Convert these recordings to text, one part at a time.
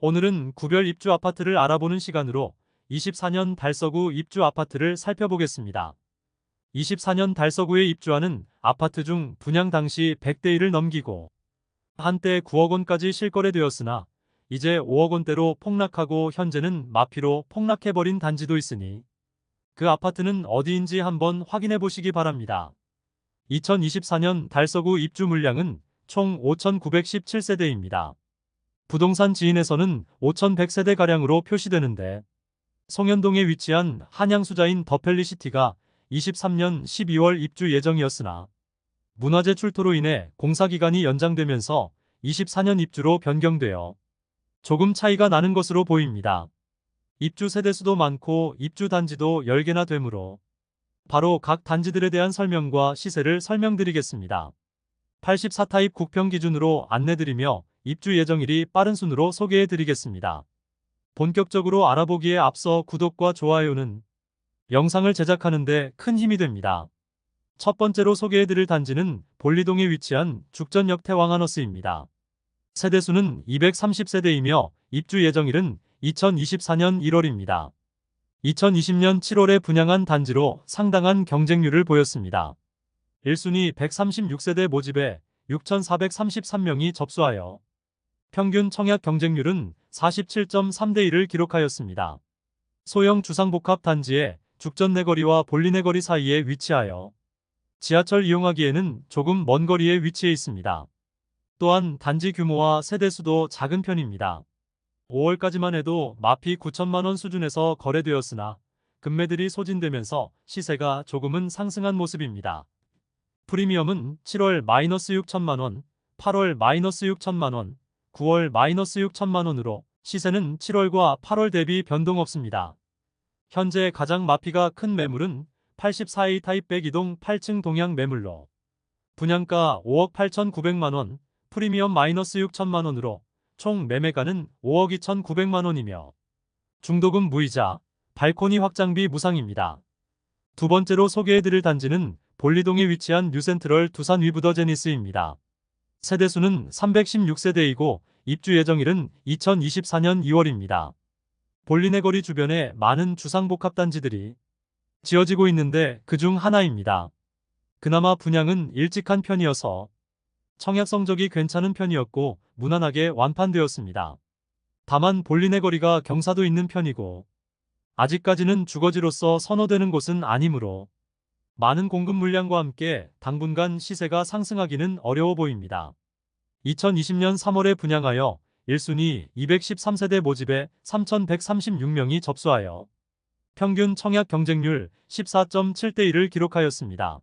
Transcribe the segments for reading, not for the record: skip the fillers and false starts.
오늘은 구별 입주 아파트를 알아보는 시간으로 24년 달서구 입주 아파트를 살펴보겠습니다. 24년 달서구에 입주하는 아파트 중 분양 당시 100대 1을 넘기고 한때 9억 원까지 실거래되었으나 이제 5억 원대로 폭락하고 현재는 마피로 폭락해버린 단지도 있으니 그 아파트는 어디인지 한번 확인해 보시기 바랍니다. 2024년 달서구 입주 물량은 총 5,917세대입니다. 부동산 지인에서는 5,100세대가량으로 표시되는데 송현동에 위치한 한양수자인 더펠리시티가 23년 12월 입주 예정이었으나 문화재 출토로 인해 공사기간이 연장되면서 24년 입주로 변경되어 조금 차이가 나는 것으로 보입니다. 입주 세대수도 많고 입주 단지도 10개나 되므로 바로 각 단지들에 대한 설명과 시세를 설명드리겠습니다. 84타입 국평 기준으로 안내드리며 입주 예정일이 빠른 순으로 소개해드리겠습니다. 본격적으로 알아보기에 앞서 구독과 좋아요는 영상을 제작하는데 큰 힘이 됩니다. 첫 번째로 소개해드릴 단지는 볼리동에 위치한 죽전역 태왕하너스입니다. 세대수는 230세대이며 입주 예정일은 2024년 1월입니다. 2020년 7월에 분양한 단지로 상당한 경쟁률을 보였습니다. 1순위 136세대 모집에 6,433명이 접수하여 평균 청약 경쟁률은 47.3대 1을 기록하였습니다. 소형 주상복합 단지에 죽전 내거리와 볼리 내거리 사이에 위치하여 지하철 이용하기에는 조금 먼 거리에 위치해 있습니다. 또한 단지 규모와 세대수도 작은 편입니다. 5월까지만 해도 마피 9천만원 수준에서 거래되었으나 금매들이 소진되면서 시세가 조금은 상승한 모습입니다. 프리미엄은 7월 -6천만원, 8월 -6천만원, 9월 -6천만원으로 시세는 7월과 8월 대비 변동 없습니다. 현재 가장 마피가 큰 매물은 84A 타입 102동 8층 동양 매물로 분양가 5억 8,900만원, 프리미엄 -6천만원으로 총 매매가는 5억 2,900만원이며 중도금 무이자, 발코니 확장비 무상입니다. 두 번째로 소개해드릴 단지는 볼리동에 위치한 뉴센트럴 두산 위브더 제니스입니다. 세대수는 316세대이고 입주 예정일은 2024년 2월입니다. 볼리내거리 주변에 많은 주상복합단지들이 지어지고 있는데 그중 하나입니다. 그나마 분양은 일찍 한 편이어서 청약 성적이 괜찮은 편이었고 무난하게 완판되었습니다. 다만 볼리내거리가 경사도 있는 편이고 아직까지는 주거지로서 선호되는 곳은 아니므로 많은 공급 물량과 함께 당분간 시세가 상승하기는 어려워 보입니다. 2020년 3월에 분양하여 1순위 213세대 모집에 3,136명이 접수하여 평균 청약 경쟁률 14.7대 1을 기록하였습니다.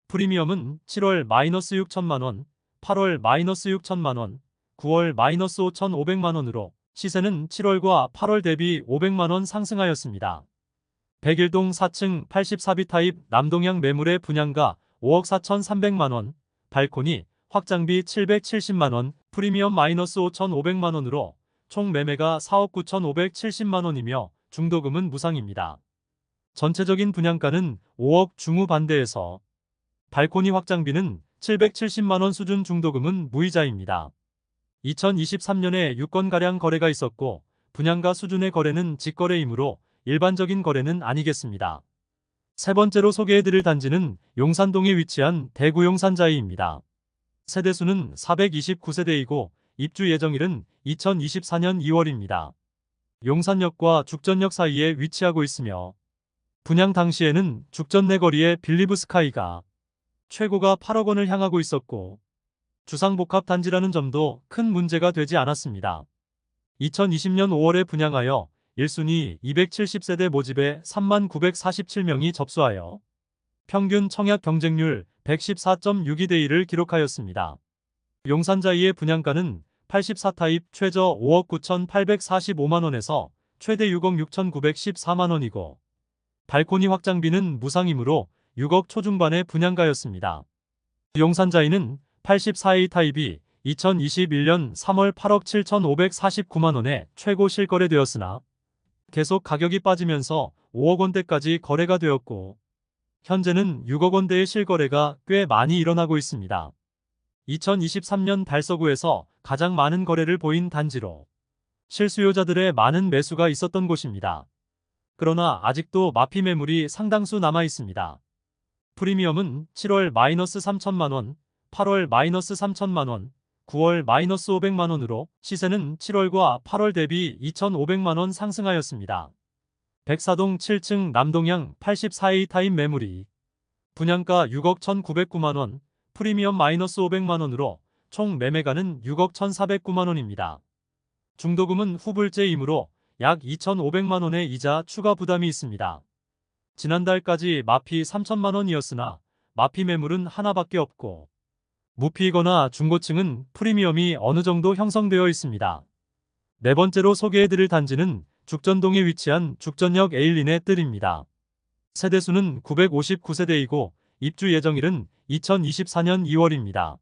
프리미엄은 7월 -6천만원, 8월 -6천만원, 9월 -5,500만원으로 시세는 7월과 8월 대비 500만원 상승하였습니다. 101동 4층 84B 타입 남동향 매물의 분양가 5억 4,300만원, 발코니, 확장비 770만원, 프리미엄 -5,500만원으로 총 매매가 4억 9,570만원이며 중도금은 무상입니다. 전체적인 분양가는 5억 중후반대에서 발코니 확장비는 770만원 수준, 중도금은 무이자입니다. 2023년에 6건가량 거래가 있었고 분양가 수준의 거래는 직거래이므로 일반적인 거래는 아니겠습니다. 세 번째로 소개해드릴 단지는 용산동에 위치한 대구 용산자이입니다. 세대수는 429세대이고 입주 예정일은 2024년 2월입니다. 용산역과 죽전역 사이에 위치하고 있으며 분양 당시에는 죽전 내거리의 빌리브 스카이가 최고가 8억 원을 향하고 있었고 주상복합 단지라는 점도 큰 문제가 되지 않았습니다. 2020년 5월에 분양하여 1순위 270세대 모집에 39,947명이 접수하여 평균 청약 경쟁률 114.62대 1을 기록하였습니다. 용산자이의 분양가는 84타입 최저 5억 9,845만원에서 최대 6억 6,914만원이고 발코니 확장비는 무상이므로 6억 초중반의 분양가였습니다. 용산자이는 84A 타입이 2021년 3월 8억 7,549만원에 최고 실거래되었으나 계속 가격이 빠지면서 5억 원대까지 거래가 되었고 현재는 6억 원대의 실거래가 꽤 많이 일어나고 있습니다. 2023년 달서구에서 가장 많은 거래를 보인 단지로 실수요자들의 많은 매수가 있었던 곳입니다. 그러나 아직도 마피 매물이 상당수 남아 있습니다. 프리미엄은 7월 -3천만원, 8월 -3천만원, 9월 -500만원으로 시세는 7월과 8월 대비 2,500만원 상승하였습니다. 백사동 7층 남동향 84A 타입 매물이 분양가 6억 1,909만원, 프리미엄 -500만원으로 총 매매가는 6억 1,409만원입니다. 중도금은 후불제이므로 약 2,500만원의 이자 추가 부담이 있습니다. 지난달까지 마피 3천만원이었으나 마피 매물은 하나밖에 없고 무피거나 중고층은 프리미엄이 어느 정도 형성되어 있습니다. 네 번째로 소개해드릴 단지는 죽전동에 위치한 죽전역 에일린의 뜰입니다. 세대수는 959세대이고 입주 예정일은 2024년 2월입니다.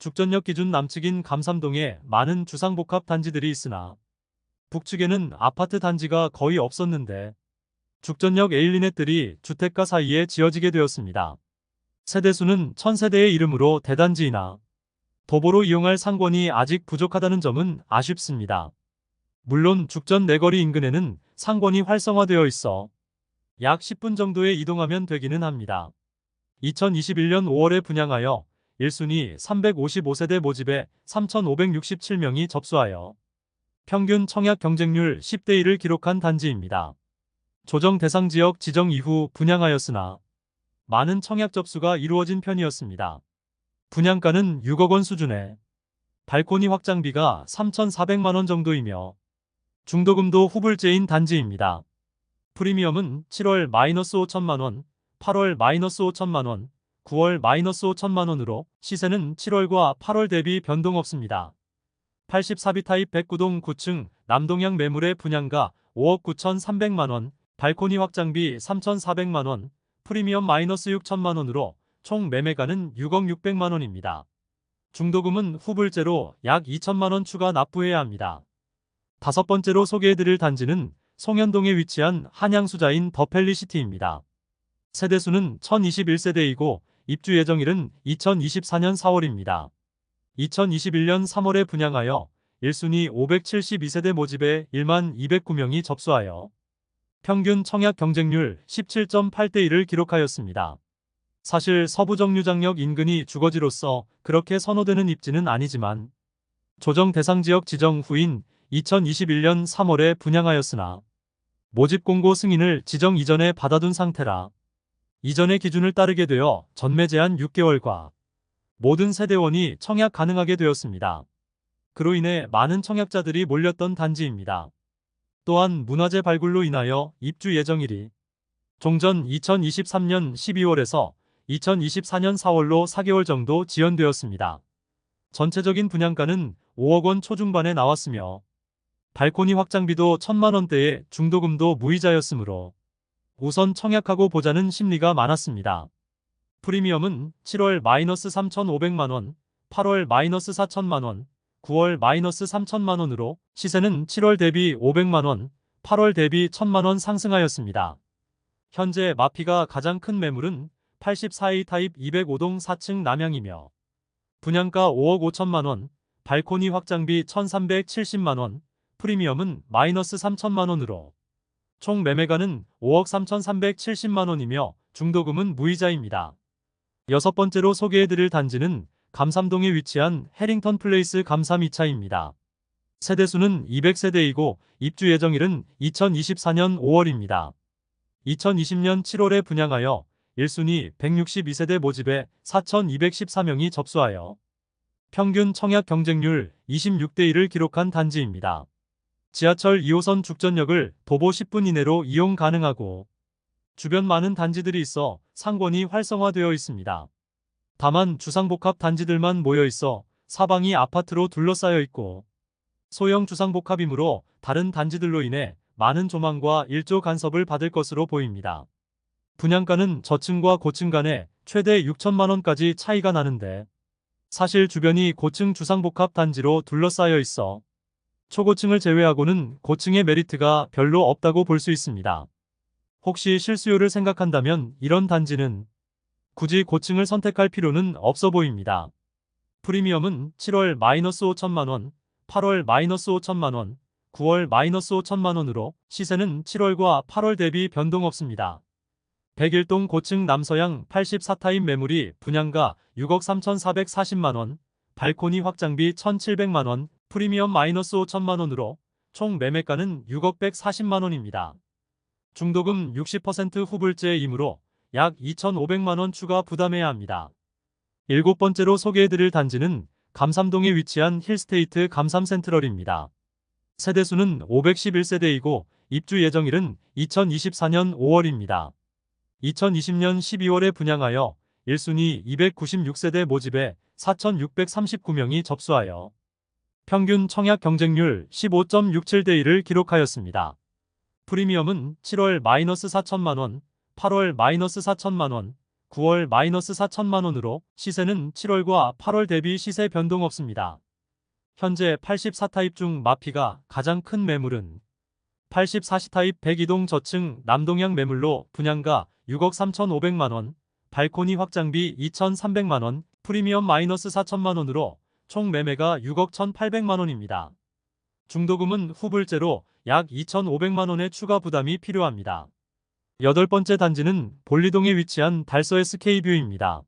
죽전역 기준 남측인 감삼동에 많은 주상복합 단지들이 있으나 북측에는 아파트 단지가 거의 없었는데 죽전역 에일린의 뜰이 주택가 사이에 지어지게 되었습니다. 세대수는 1000세대의 이름으로 대단지이나 도보로 이용할 상권이 아직 부족하다는 점은 아쉽습니다. 물론 죽전 내거리 인근에는 상권이 활성화되어 있어 약 10분 정도에 이동하면 되기는 합니다. 2021년 5월에 분양하여 1순위 355세대 모집에 3,567명이 접수하여 평균 청약 경쟁률 10대 1을 기록한 단지입니다. 조정 대상 지역 지정 이후 분양하였으나 많은 청약 접수가 이루어진 편이었습니다. 분양가는 6억 원 수준에 발코니 확장비가 3,400만원 정도이며 중도금도 후불제인 단지입니다. 프리미엄은 7월 -5천만원, 8월 -5천만원, 9월 -5천만원으로 시세는 7월과 8월 대비 변동 없습니다. 84B 타입 109동 9층 남동향 매물의 분양가 5억 9,300만원, 발코니 확장비 3,400만원, 프리미엄 -6천만원으로 총 매매가는 6억 600만원입니다. 중도금은 후불제로 약 2천만원 추가 납부해야 합니다. 다섯 번째로 소개해드릴 단지는 송현동에 위치한 한양수자인 더펠리시티입니다. 세대수는 1021세대이고 입주 예정일은 2024년 4월입니다. 2021년 3월에 분양하여 1순위 572세대 모집에 1만 209명이 접수하여 평균 청약 경쟁률 17.8대 1을 기록하였습니다. 사실 서부정류장역 인근이 주거지로서 그렇게 선호되는 입지는 아니지만 조정 대상 지역 지정 후인 2021년 3월에 분양하였으나 모집 공고 승인을 지정 이전에 받아둔 상태라 이전의 기준을 따르게 되어 전매 제한 6개월과 모든 세대원이 청약 가능하게 되었습니다. 그로 인해 많은 청약자들이 몰렸던 단지입니다. 또한 문화재 발굴로 인하여 입주 예정일이 종전 2023년 12월에서 2024년 4월로 4개월 정도 지연되었습니다. 전체적인 분양가는 5억 원 초중반에 나왔으며 발코니 확장비도 1,000만원대에 중도금도 무이자였으므로 우선 청약하고 보자는 심리가 많았습니다. 프리미엄은 7월 -3,500만원, 8월 -4천만원, 9월 -3천만원으로 시세는 7월 대비 500만원, 8월 대비 1,000만원 상승하였습니다. 현재 마피가 가장 큰 매물은 84A 타입 205동 4층 남향이며 분양가 5억 5천만원, 발코니 확장비 1,370만원, 프리미엄은 -3천만원으로 총 매매가는 5억 3,370만원이며 중도금은 무이자입니다. 여섯 번째로 소개해드릴 단지는 감삼동에 위치한 해링턴 플레이스 감삼 2차입니다. 세대수는 200세대이고 입주 예정일은 2024년 5월입니다. 2020년 7월에 분양하여 1순위 162세대 모집에 4,214명이 접수하여 평균 청약 경쟁률 26대 1을 기록한 단지입니다. 지하철 2호선 죽전역을 도보 10분 이내로 이용 가능하고 주변 많은 단지들이 있어 상권이 활성화되어 있습니다. 다만 주상복합 단지들만 모여 있어 사방이 아파트로 둘러싸여 있고 소형 주상복합이므로 다른 단지들로 인해 많은 조망과 일조 간섭을 받을 것으로 보입니다. 분양가는 저층과 고층 간에 최대 6천만원까지 차이가 나는데 사실 주변이 고층 주상복합 단지로 둘러싸여 있어 초고층을 제외하고는 고층의 메리트가 별로 없다고 볼 수 있습니다. 혹시 실수요를 생각한다면 이런 단지는 굳이 고층을 선택할 필요는 없어 보입니다. 프리미엄은 7월 -5천만원, 8월 -5천만원, 9월 -5천만 원으로 시세는 7월과 8월 대비 변동 없습니다. 101동 고층 남서양 84타입 매물이 분양가 6억 3,440만 원, 발코니 확장비 1,700만 원, 프리미엄 -5천만 원으로 총 매매가는 6억 140만 원입니다. 중도금 60% 후불제이므로 약 2,500만 원 추가 부담해야 합니다. 일곱 번째로 소개해드릴 단지는 감삼동에 위치한 힐스테이트 감삼센트럴입니다. 세대수는 511세대이고 입주 예정일은 2024년 5월입니다. 2020년 12월에 분양하여 1순위 296세대 모집에 4,639명이 접수하여 평균 청약 경쟁률 15.67대 1을 기록하였습니다. 프리미엄은 7월 -4천만 원, 8월 -4천만 원, 9월 -4천만 원으로 시세는 7월과 8월 대비 시세 변동 없습니다. 현재 84타입 중 마피가 가장 큰 매물은 84시타입 102동 저층 남동향 매물로 분양가 6억 3,500만 원, 발코니 확장비 2,300만 원, 프리미엄 -4천만 원으로 총 매매가 6억 1,800만 원입니다. 중도금은 후불제로 약 2,500만 원의 추가 부담이 필요합니다. 여덟 번째 단지는 볼리동에 위치한 달서 SK뷰입니다.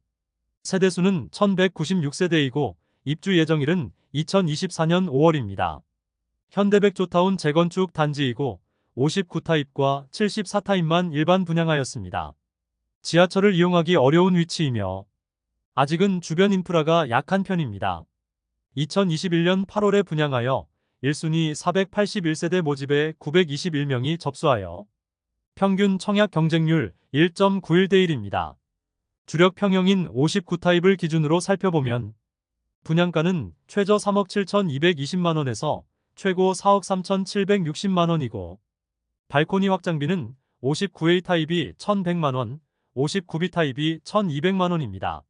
세대수는 1,196세대이고 입주 예정일은 2024년 5월입니다. 현대백조타운 재건축 단지이고 59타입과 74타입만 일반 분양하였습니다. 지하철을 이용하기 어려운 위치이며 아직은 주변 인프라가 약한 편입니다. 2021년 8월에 분양하여 1순위 481세대 모집에 921명이 접수하여 평균 청약 경쟁률 1.91대 1입니다. 주력 평형인 59타입을 기준으로 살펴보면 분양가는 최저 3억 7,220만 원에서 최고 4억 3,760만 원이고 발코니 확장비는 59A 타입이 1,100만 원, 59B 타입이 1,200만 원입니다.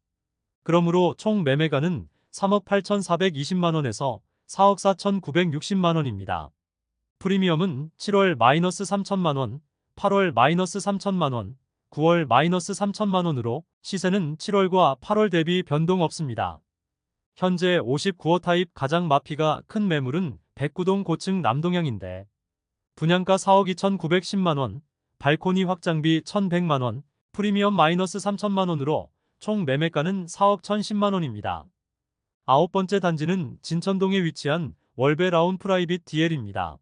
그러므로 총 매매가는 3억 8,420만 원에서 4억 4,960만 원입니다. 프리미엄은 7월 -3천만 원, 8월 -3천만 원, 9월 -3천만 원으로 시세는 7월과 8월 대비 변동 없습니다. 현재 59호 타입 가장 마피가 큰 매물은 109동 고층 남동향인데 분양가 4억 2,910만 원, 발코니 확장비 1,100만 원, 프리미엄 -3천만 원으로 총 매매가는 4억 1,010만 원입니다. 아홉 번째 단지는 진천동에 위치한 월베라운 프라이빗 DL입니다.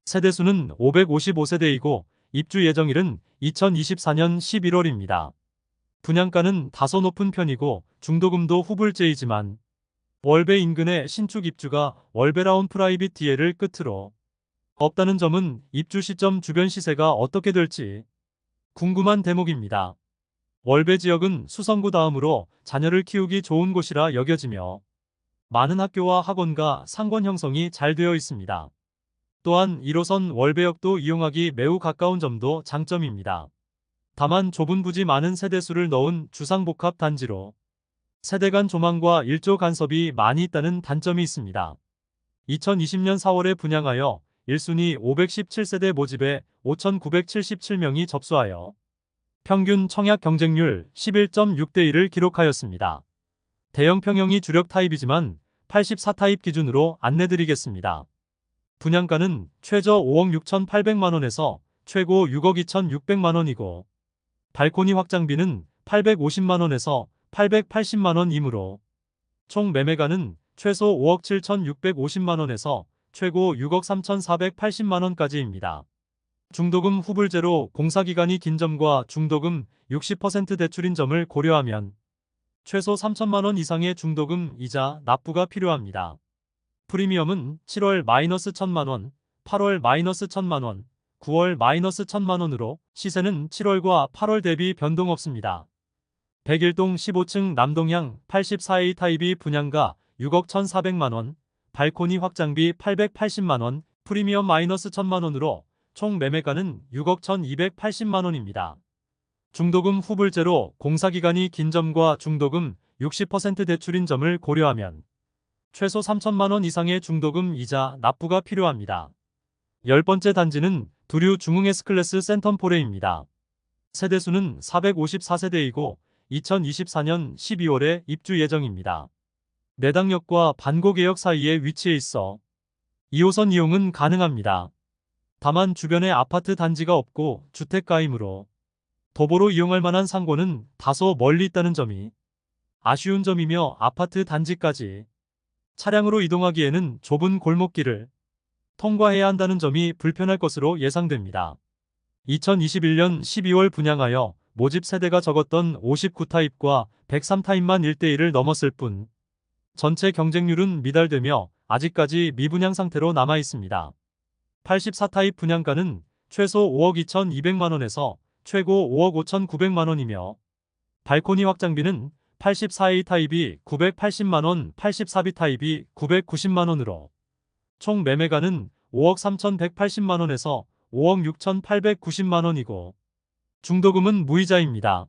세대수는 555세대이고 입주 예정일은 2024년 11월입니다. 분양가는 다소 높은 편이고 중도금도 후불제이지만 월베 인근의 신축 입주가 월베라운 프라이빗 DL을 끝으로 없다는 점은 입주 시점 주변 시세가 어떻게 될지 궁금한 대목입니다. 월베 지역은 수성구 다음으로 자녀를 키우기 좋은 곳이라 여겨지며 많은 학교와 학원과 상권 형성이 잘 되어 있습니다. 또한 1호선 월베역도 이용하기 매우 가까운 점도 장점입니다. 다만 좁은 부지 많은 세대수를 넣은 주상복합 단지로 세대 간 조망과 일조 간섭이 많이 있다는 단점이 있습니다. 2020년 4월에 분양하여 1순위 517세대 모집에 5,977명이 접수하여 평균 청약 경쟁률 11.6대 1을 기록하였습니다. 대형 평형이 주력 타입이지만 84타입 기준으로 안내드리겠습니다. 분양가는 최저 5억 6,800만 원에서 최고 6억 2,600만 원이고 발코니 확장비는 850만 원에서 880만 원이므로 총 매매가는 최소 5억 7,650만 원에서 최고 6억 3,480만 원까지입니다. 중도금 후불제로 공사기간이 긴 점과 중도금 60% 대출인 점을 고려하면 최소 3천만 원 이상의 중도금 이자 납부가 필요합니다. 프리미엄은 7월 -1,000만 원, 8월 -1,000만 원, 9월 -1,000만 원으로 시세는 7월과 8월 대비 변동 없습니다. 101동 15층 남동향 84A 타입이 분양가 6억 1,400만 원, 발코니 확장비 880만 원, 프리미엄 -1,000만 원으로 총 매매가는 6억 1,280만 원입니다. 중도금 후불제로 공사기간이 긴 점과 중도금 60% 대출인 점을 고려하면 최소 3천만 원 이상의 중도금 이자 납부가 필요합니다. 열 번째 단지는 두류 중흥 S클래스 센텀포레입니다. 세대수는 454세대이고 2024년 12월에 입주 예정입니다. 내당역과 반고개역 사이에 위치해 있어 2호선 이용은 가능합니다. 다만 주변에 아파트 단지가 없고 주택가이므로 도보로 이용할 만한 상고는 다소 멀리 있다는 점이 아쉬운 점이며 아파트 단지까지 차량으로 이동하기에는 좁은 골목길을 통과해야 한다는 점이 불편할 것으로 예상됩니다. 2021년 12월 분양하여 모집 세대가 적었던 59타입과 103타입만 1대1을 넘었을 뿐 전체 경쟁률은 미달되며 아직까지 미분양 상태로 남아 있습니다. 84타입 분양가는 최소 5억 2,200만원에서 최고 5억 5,900만원이며 발코니 확장비는 84A 타입이 980만원, 84B 타입이 990만원으로 총 매매가는 5억 3,180만원에서 5억 6,890만원이고 중도금은 무이자입니다.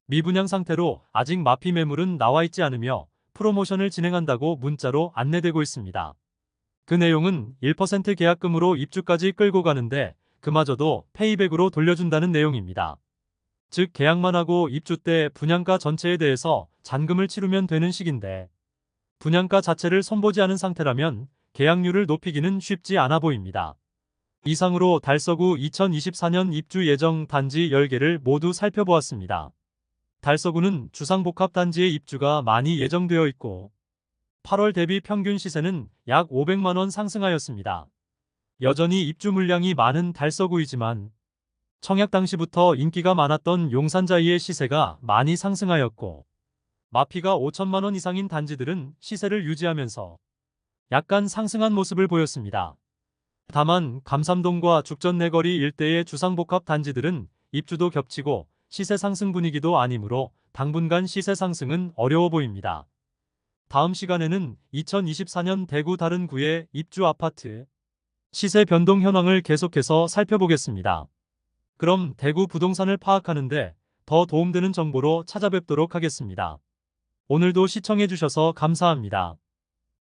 미분양 상태로 아직 마피 매물은 나와 있지 않으며 프로모션을 진행한다고 문자로 안내되고 있습니다. 그 내용은 1% 계약금으로 입주까지 끌고 가는데 그마저도 페이백으로 돌려준다는 내용입니다. 즉 계약만 하고 입주 때 분양가 전체에 대해서 잔금을 치르면 되는 식인데 분양가 자체를 손보지 않은 상태라면 계약률을 높이기는 쉽지 않아 보입니다. 이상으로 달서구 2024년 입주 예정 단지 10개를 모두 살펴보았습니다. 달서구는 주상복합단지의 입주가 많이 예정되어 있고 8월 대비 평균 시세는 약 500만원 상승하였습니다. 여전히 입주 물량이 많은 달서구이지만 청약 당시부터 인기가 많았던 용산자이의 시세가 많이 상승하였고 마피가 5천만원 이상인 단지들은 시세를 유지하면서 약간 상승한 모습을 보였습니다. 다만 감삼동과 죽전내거리 일대의 주상복합 단지들은 입주도 겹치고 시세 상승 분위기도 아니므로 당분간 시세 상승은 어려워 보입니다. 다음 시간에는 2024년 대구 다른 구의 입주 아파트 시세 변동 현황을 계속해서 살펴보겠습니다. 그럼 대구 부동산을 파악하는데 더 도움되는 정보로 찾아뵙도록 하겠습니다. 오늘도 시청해주셔서 감사합니다.